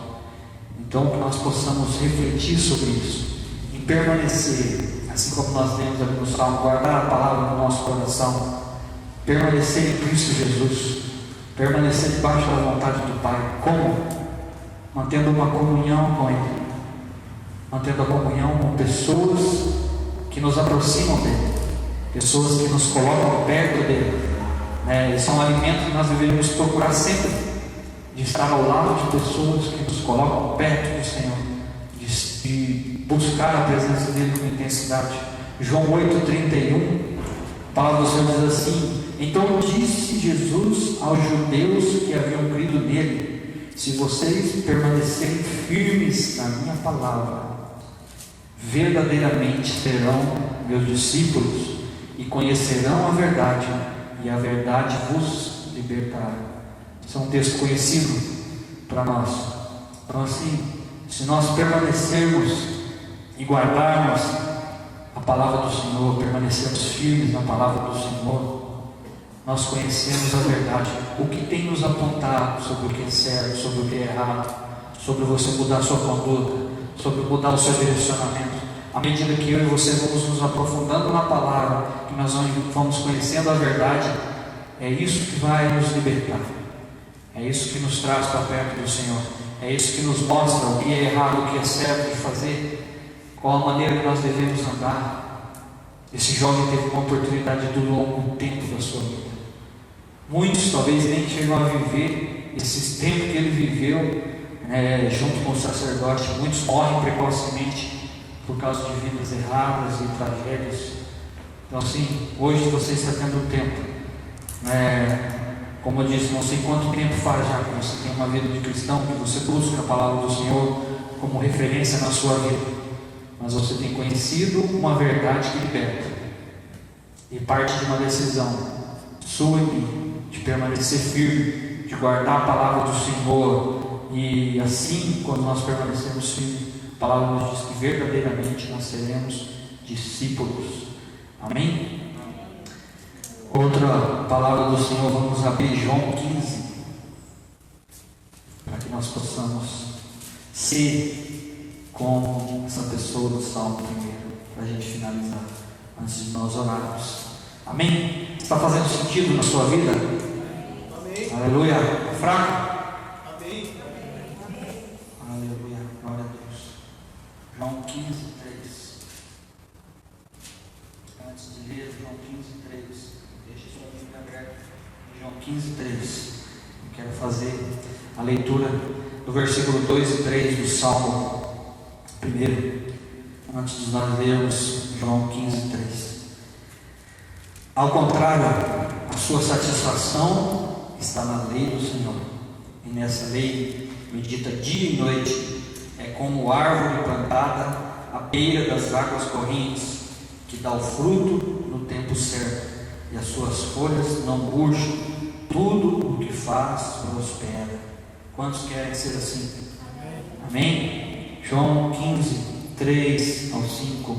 Então que nós possamos refletir sobre isso e permanecer, assim como nós temos ali no Salmo, guardar a palavra no nosso coração, permanecer em Cristo Jesus, permanecer debaixo da vontade do Pai. Como? Mantendo uma comunhão com Ele, mantendo a comunhão com pessoas que nos aproximam dEle, pessoas que nos colocam perto dEle. Esse é um alimento que nós deveríamos procurar sempre, de estar ao lado de pessoas que nos colocam perto do Senhor, de buscar a presença dEle com intensidade. João 8,31, a palavra do Senhor diz assim: então disse Jesus aos judeus que haviam crido nele: se vocês permanecerem firmes na minha palavra, verdadeiramente serão meus discípulos e conhecerão a verdade, e a verdade vos libertará. Isso é um texto conhecido para nós. Então assim, se nós permanecermos e guardarmos a palavra do Senhor, permanecermos firmes na palavra do Senhor, nós conhecemos a verdade, o que tem nos apontado sobre o que é certo, sobre o que é errado, sobre você mudar a sua conduta, sobre mudar o seu direcionamento. À medida que eu e você vamos nos aprofundando na palavra, que nós vamos conhecendo a verdade, é isso que vai nos libertar, é isso que nos traz para perto do Senhor, é isso que nos mostra o que é errado, o que é certo de fazer, qual a maneira que nós devemos andar. Esse jovem teve uma oportunidade do longo tempo da sua vida. Muitos talvez nem chegam a viver esses tempos que ele viveu, junto com o sacerdote. Muitos morrem precocemente por causa de vidas erradas e tragédias. Então assim, hoje você está tendo tempo, como eu disse, não sei quanto tempo faz já que você tem uma vida de cristão, que você busca a palavra do Senhor como referência na sua vida, mas você tem conhecido uma verdade que liberta, e parte de uma decisão sua e minha, de permanecer firme, de guardar a palavra do Senhor. E assim, quando nós permanecermos firmes, a palavra nos diz que verdadeiramente nós seremos discípulos. Amém? Outra palavra do Senhor, vamos abrir João 15, para que nós possamos ser como essa pessoa do Salmo primeiro, para a gente finalizar, antes de nós orarmos. Amém? Está fazendo sentido na sua vida? Amém. Aleluia. Fraco? Amém. Aleluia. Glória a Deus. João 15, 3. Antes de ler João 15, 3, deixe sua Bíblia aberta. João 15, 3. Eu quero fazer a leitura do versículo 2 e 3 do Salmo primeiro, antes de nós lermos João 15, 3. Ao contrário, a sua satisfação está na lei do Senhor, e nessa lei medita dia e noite. É como árvore plantada à beira das águas correntes, que dá o fruto no tempo certo, e as suas folhas não murcham. Tudo o que faz prospera. Quantos querem ser assim? Amém? João 15, 3 ao 5.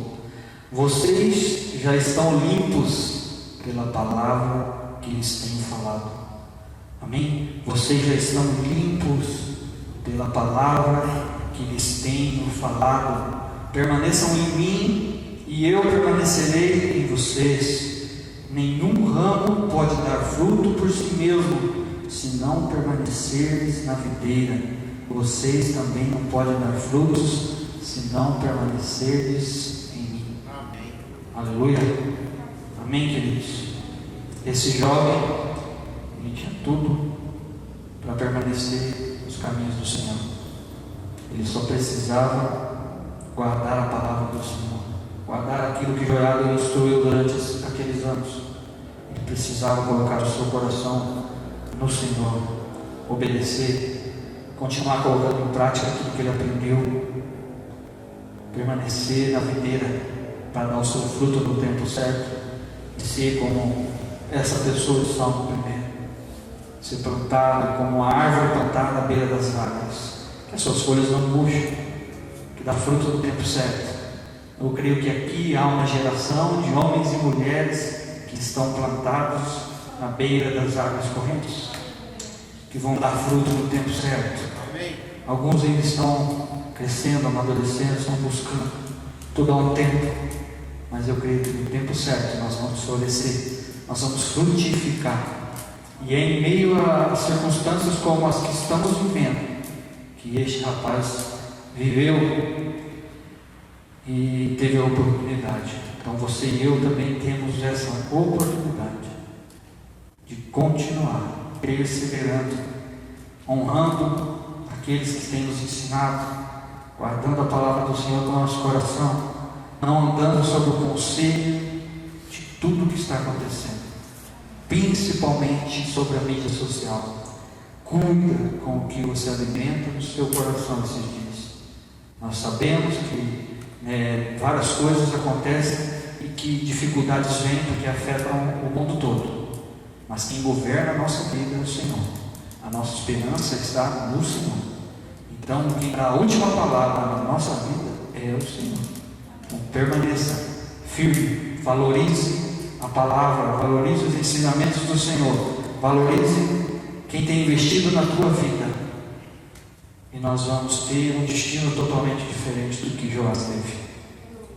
Vocês já estão limpos pela palavra que lhes tenho falado. Amém? Vocês já estão limpos pela palavra que lhes tenho falado. Permaneçam em mim e eu permanecerei em vocês. Nenhum ramo pode dar fruto por si mesmo, se não permanecerdes na videira. Vocês também não podem dar frutos, se não permanecerdes em mim. Amém. Aleluia. Amém, queridos? Esse jovem, ele tinha tudo para permanecer nos caminhos do Senhor. Ele só precisava guardar a palavra do Senhor, guardar aquilo que Joiada instruiu durante aqueles anos. Ele precisava colocar o seu coração no Senhor, obedecer, continuar colocando em prática aquilo que ele aprendeu, permanecer na videira para dar o seu fruto no tempo certo. E ser como essa pessoa do Salmo primeiro, ser plantado como uma árvore plantada à beira das águas, que as suas folhas não murcham, que dá fruto no tempo certo. Eu creio que aqui há uma geração de homens e mulheres que estão plantados na beira das águas correntes, que vão dar fruto no tempo certo. Amém. Alguns ainda estão crescendo, amadurecendo, estão buscando, tudo há um tempo. Mas eu creio que no tempo certo nós vamos florescer, nós vamos frutificar. E é em meio a circunstâncias como as que estamos vivendo que este rapaz viveu e teve a oportunidade. Então você e eu também temos essa oportunidade de continuar perseverando, honrando aqueles que têm nos ensinado, guardando a palavra do Senhor no nosso coração, não andando sob o conselho de tudo que está acontecendo, principalmente sobre a mídia social. Cuida com o que você alimenta no seu coração esses dias. Nós sabemos que várias coisas acontecem e que dificuldades vêm porque afetam o mundo todo, mas quem governa a nossa vida é o Senhor. A nossa esperança está no Senhor. Então, quem dá a última palavra na nossa vida é o Senhor. Então, permaneça firme, valorize a palavra, valorize os ensinamentos do Senhor, valorize quem tem investido na tua vida, e nós vamos ter um destino totalmente diferente do que Joás teve.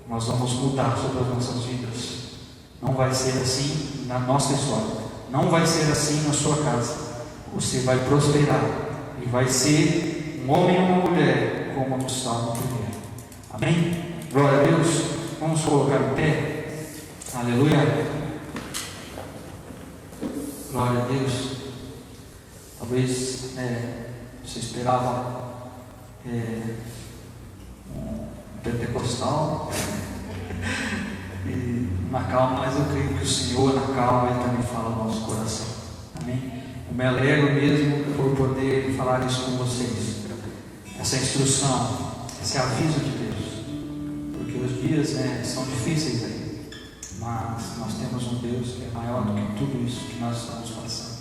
Nós vamos mudar sobre as nossas vidas. Não vai ser assim na nossa história, não vai ser assim na sua casa. Você vai prosperar e vai ser um homem ou uma mulher como no Salmo 1. Amém? Glória a Deus. Vamos colocar em pé. Aleluia. Glória a Deus. Talvez você esperava um pentecostal e na calma, mas eu creio que o Senhor na calma Ele também fala no nosso coração. Amém? Eu me alegro mesmo por poder falar isso com vocês, essa instrução, esse aviso de Deus, porque os dias são difíceis aí, mas nós temos um Deus que é maior do que tudo isso que nós estamos passando.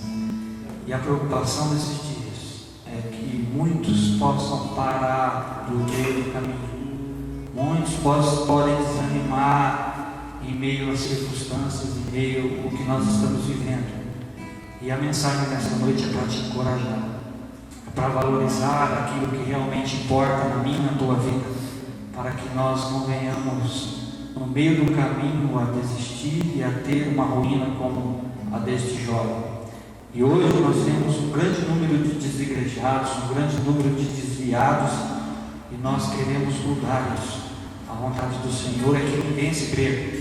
E a preocupação desses dias é que muitos possam parar do meio do caminho, muitos podem desanimar em meio às circunstâncias, em meio ao que nós estamos vivendo. E a mensagem dessa noite é para te encorajar, é para valorizar aquilo que realmente importa na minha e na tua vida, para que nós não venhamos no meio do caminho a desistir e a ter uma ruína como a deste jovem. E hoje nós temos um grande número de desigrejados, um grande número de desviados, e nós queremos mudar isso. A vontade do Senhor é que ninguém se perca.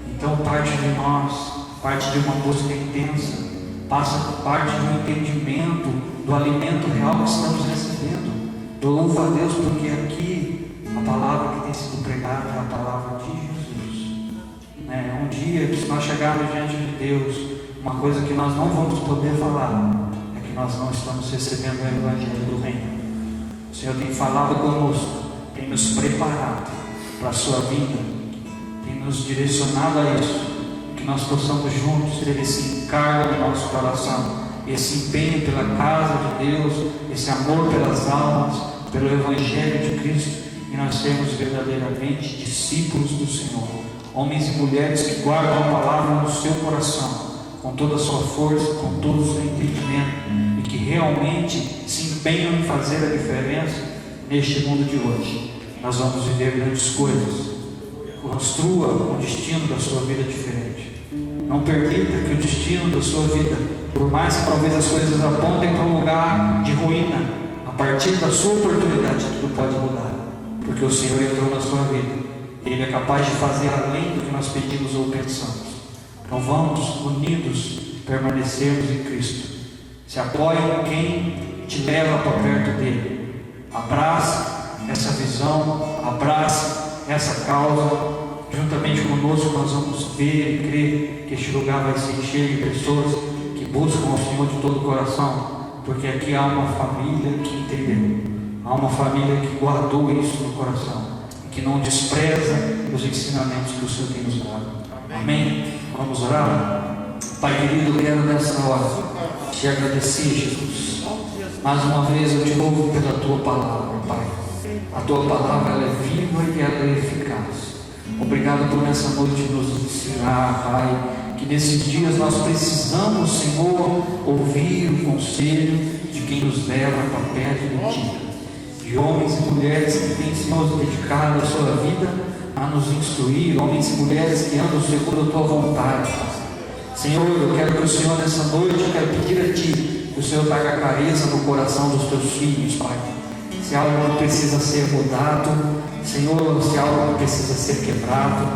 Então parte de nós, parte de uma busca intensa, passa parte do entendimento do alimento real que estamos recebendo. Eu louvo a Deus porque aqui a palavra que tem sido pregada é a palavra de Jesus. Um dia que nós chegarmos diante de Deus, uma coisa que nós não vamos poder falar é que nós não estamos recebendo o Evangelho do Reino. O Senhor tem falado conosco, tem nos preparado para a sua vida, tem nos direcionado a isso, que nós possamos juntos ter esse encargo no nosso coração, esse empenho pela casa de Deus, esse amor pelas almas, pelo Evangelho de Cristo, e nós sermos verdadeiramente discípulos do Senhor, homens e mulheres que guardam a palavra no seu coração, com toda a sua força, com todo o seu entendimento, e que realmente se empenham em fazer a diferença neste mundo de hoje. Nós vamos viver grandes coisas. Construa um destino da sua vida diferente. Não permita que o destino da sua vida, por mais que talvez as coisas apontem para um lugar de ruína, a partir da sua oportunidade tudo pode mudar, porque o Senhor entrou na sua vida. Ele é capaz de fazer além do que nós pedimos ou pensamos. Então vamos unidos permanecermos em Cristo. Se apoie em quem te leva para perto dele. Abrace essa visão, abrace essa causa. Juntamente conosco nós vamos ver e crer que este lugar vai se encher de pessoas que buscam o Senhor de todo o coração, porque aqui há uma família que entendeu, há uma família que guardou isso no coração, que não despreza os ensinamentos que o Senhor tem nos dado. Amém? Vamos orar? Pai querido, eu quero nessa hora te agradecer, Jesus. Mais uma vez eu te louvo pela tua palavra, Pai. A tua palavra ela é viva e ela é eficaz. Obrigado por nessa noite nos ensinar, Pai, que nesses dias nós precisamos, Senhor, ouvir o conselho de quem nos leva para perto de Ti, de homens e mulheres que têm, Senhor, dedicado a sua vida a nos instruir, homens e mulheres que andam segundo a Tua vontade. Senhor, eu quero que o Senhor nessa noite, eu quero pedir a Ti, que o Senhor traga clareza no coração dos Teus filhos, Pai. Se algo precisa ser mudado, Senhor, se algo precisa ser quebrado,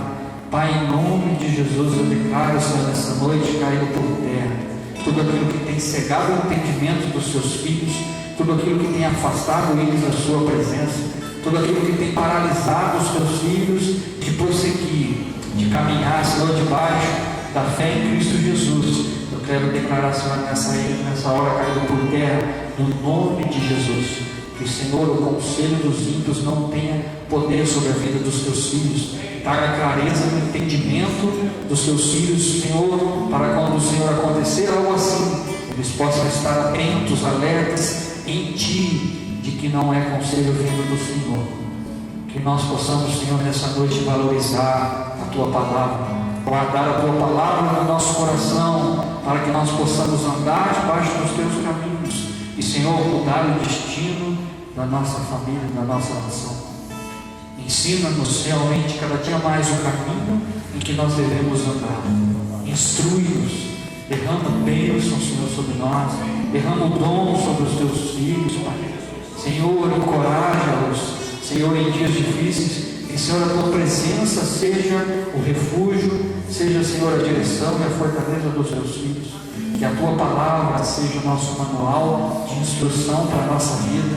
Pai, em nome de Jesus, eu declaro, Senhor, nessa noite, caído por terra, tudo aquilo que tem cegado o entendimento dos Seus filhos, tudo aquilo que tem afastado eles da Sua presença, tudo aquilo que tem paralisado os Teus filhos de prosseguir, de caminhar, Senhor, debaixo da fé em Cristo Jesus. Eu quero declarar, Senhor, nessa hora, caído por terra, no nome de Jesus, que, Senhor, o conselho dos ímpios não tenha poder sobre a vida dos Teus filhos. Traga clareza no entendimento dos Teus filhos, Senhor, para quando o Senhor acontecer algo assim, eles possam estar atentos, alertas em Ti, de que não é conselho vindo do Senhor. Que nós possamos, Senhor, nessa noite valorizar a Tua palavra, guardar a Tua palavra no nosso coração, para que nós possamos andar debaixo dos Teus caminhos e, Senhor, mudar o destino da nossa família, da nossa nação. Ensina-nos realmente cada dia mais o caminho em que nós devemos andar. Instrui-nos, derrama bênção, Senhor, sobre nós, derrama o dom sobre os Teus filhos, Pai. Senhor, encoraja-os, Senhor, em dias difíceis, que, Senhor, a Tua presença seja o refúgio, seja, Senhor, a direção e a fortaleza dos Teus filhos. Que a Tua palavra seja o nosso manual de instrução para a nossa vida,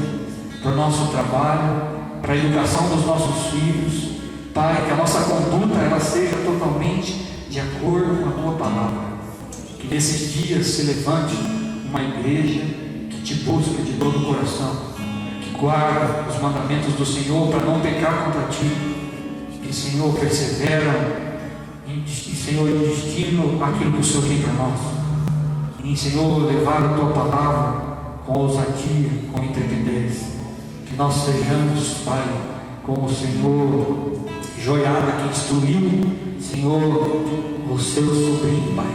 para o nosso trabalho, para a educação dos nossos filhos. Pai, que a nossa conduta ela seja totalmente de acordo com a Tua palavra. Que nesses dias se levante uma igreja que Te busca de todo o coração, que guarda os mandamentos do Senhor para não pecar contra Ti, que, Senhor, persevera em destino aquilo que o Senhor tem para nós, em, Senhor, levar a Tua palavra com ousadia, com intrepidez. Que nós sejamos, Pai, como o Senhor Joiada que instruiu, Senhor, o seu sobrinho, Pai.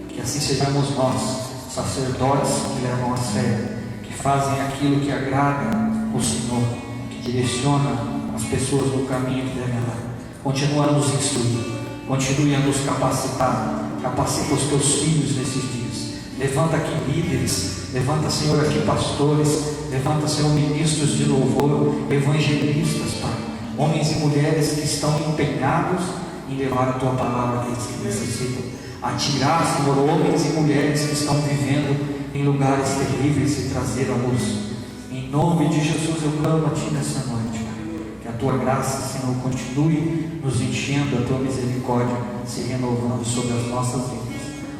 Que assim sejamos nós, sacerdotes que levam a sério, que fazem aquilo que agrada o Senhor, que direciona as pessoas no caminho que devem andar. Continua a nos instruir, continue a nos capacitar, capacita os Teus filhos nesses dias. Levanta aqui líderes, levanta, Senhor, aqui pastores, levanta, Senhor, ministros de louvor, evangelistas, Pai, homens e mulheres que estão empenhados em levar a Tua palavra àqueles que necessitam, atirar, Senhor, homens e mulheres que estão vivendo em lugares terríveis e trazer a luz. Em nome de Jesus eu clamo a Ti nessa noite, Pai, que a Tua graça, Senhor, continue nos enchendo, a Tua misericórdia se renovando sobre as nossas vidas.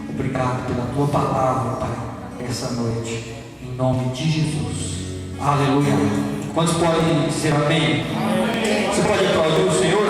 Obrigado pela Tua palavra, Pai, essa noite, em nome de Jesus. Aleluia. Quantos podem dizer amém? Você pode aplaudir o Senhor?